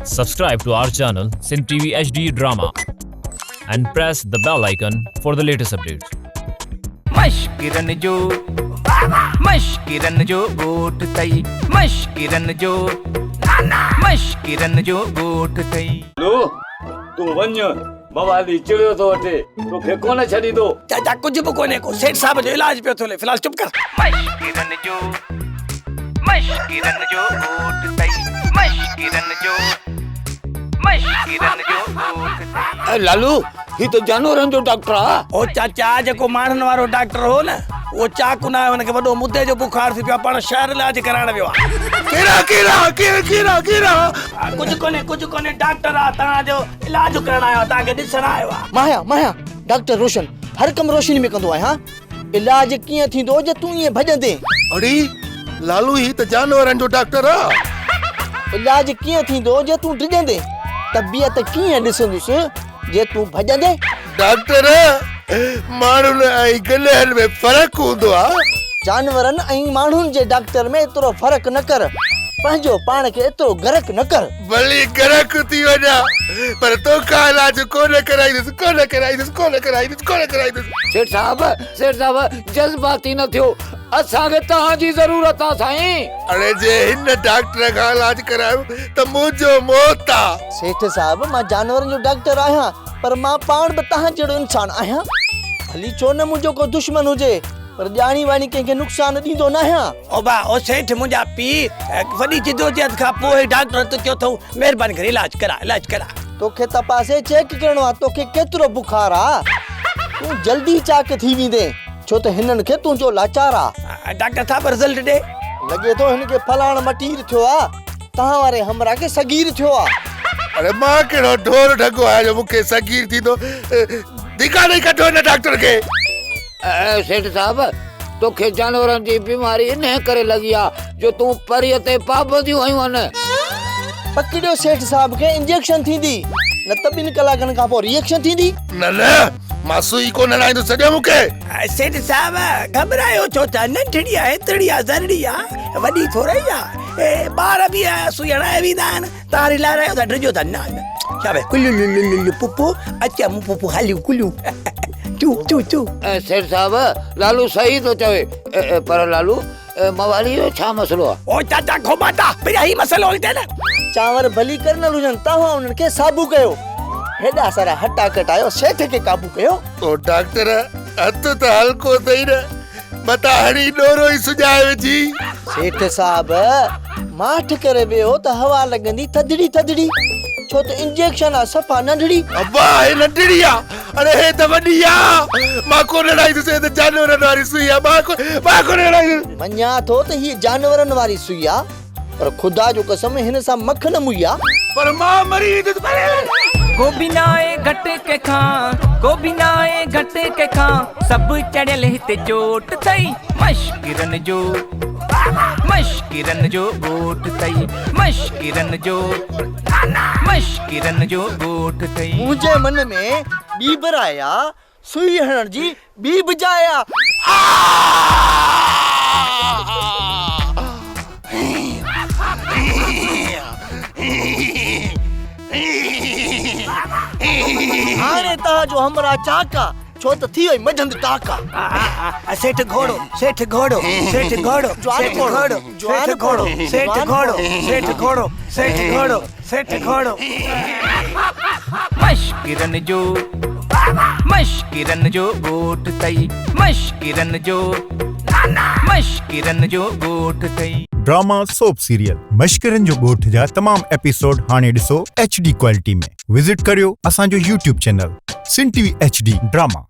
Subscribe to our channel Sin TV HD Drama and press the bell icon for the latest updates. मश्किरन जो गोट तई मश्किरन जो गोट तई लो तू वञ मवाली चिड़ियो तो वठे तोखे कोन छॾींदो चाचा कुछ भी कोने को सेठ साहब जो इलाज पे तो ले फिलहाल चुप कर मश्किरन जो गोट तई मश्किरन जो गोट तई लालू ही तो जानवरन जो डॉक्टर आ ओ चाचा जेको मानन वारो डॉक्टर हो न वो चाकू ना उनके वडो मुद्दे जो बुखार थी पिया पण शहर इलाज कराण वियो केरा कुछ कोने डॉक्टर आ ता जो इलाज कराण आयो ता के दिसण आयो माया डॉक्टर रोशन हर कम रोशनी में कंदो आहे हां इलाज किए थींदो जे तू ये भजंदे अड़ी लालू ही तो जानवरन जो डॉक्टर आ इलाज किए थींदो जे तू डिजंदे तबियत किए दिसंदुस जे तू भजंदे डॉक्टर माण्हुन ऐं गलेहन में फर्क हूंदो आ जानवरन ऐं माण्हुनि जे डॉक्टर में एतिरो फर्क न कर पंहिंजो पाण खे एतिरो गरक न कर भली गरक थी वञा पर तोखा इलाज कोन कराईंदुसि सेठ साहब जज़्बाती न थियो असांखे तव्हांजी ज़रूरत आहे साईं अरे जे हिन डॉक्टर खां इलाज करायो त मुंहिंजो मौत आ सेठ साहब मां जानवरनि जो डॉक्टर आहियां पर मां पाण बि तव्हां जहिड़ो इंसान आहियां भली छो न मुंहिंजो को दुश्मन हुजे पर ॼाणी वाणी कंहिंखे नुक़सान ॾींदो न आहियां ओ बा ओ सेठ मुंहिंजा पी वॾी जिदोजहद खां पोइ डॉक्टर तो चयो अथऊं महिरबानी करे इलाज करा तोखे तपासे चेक करणो आहे तोखे केतिरो बुखार आहे तूं जल्दी चाक थी वेंदे छो त हिननि खे तुंहिंजो लाचार आहे डॉक्टर साहब रिजल्ट ॾे लॻे थो हिनखे फलाण मटीर थियो आहे तव्हां वारे हमरा खे सगीर थियो आहे अरे मां कहिड़ो ढोर ढगो आहियां जो मूंखे सगीर थींदो दिका नहीं कढो हिन डॉक्टर खे सेठ साहब तोखे जानवरनि जी बीमारी इन करे लगी आ जो तूं परीअ ते पाबंदियूं हयूं आहिनि पकड़ियो सेठ साहब खे इंजेक्शन थींदी न त 2 कलाकनि खां पोइ रिएक्शन थींदी न मां सुई कोन हणाईंदो सॼो मूंखे सेठ साहब घबरायो छो था नंढड़ी आहे एतड़ी आहे ज़रड़ी आहे वॾी थोरी आहे ॿार बि सुई हणाए वेंदा आहिनि तारी लारायो था ड्रिजो था न छा कुलू पुपू अचा मूं पुपू हलियूं कुलियूं चू सेठ साहब लालू सही तो चवे पर लालू मवाली जो छा मसलो आहे ओ चाचा खोबाटा पहिरियां ही मसलो हलते न चांवर भली करनल हुजनि तव्हां उन्हनि खे साबू कयो हेॾा सारा हटा कटायो सेठ खे काबू कयो ओ डॉक्टर हथ त हल्को अथई न मता हणी डोरो ई सुॼाए विझी सेठ साहब माठ करे वियो त हवा लॻंदी थधड़ी छो त इंजेक्शन आहे सफ़ा नंढड़ी अब्बा हे नंढड़ी आ अरे हे त वॾी आ मां कोन हणाईंदुसि हे त जानवरनि वारी सुई आ मां कोन हणाईंदुसि मञा थो त हीअ जानवरनि वारी सुई आहे पर ख़ुदा जो कसम हिन सां मखण मुई आहे पर मां मरी वेंदुसि गोभी नाए घट के खां सब चढ़ियल हिते चोट तई मश्किरन जो गोट तई मश्किरन जो गोट तई मुंहिंजे मन में ॿी बराया सुई हणण जी ॿी बजाया हाणे तव्हांजो हमरा चाका छो त थी वई मझंद टाका सेठ घोड़ो मश्किरन जो गोट तई मश्किरन जो गोट तई ड्रामा सोप सीरियल मश्किरन जो गोठ जा तमाम एपिसोड हाणे ॾिसो HD क्वालिटी में विजिट करियो असांजो YouTube चैनल सिन TV HD ड्रामा।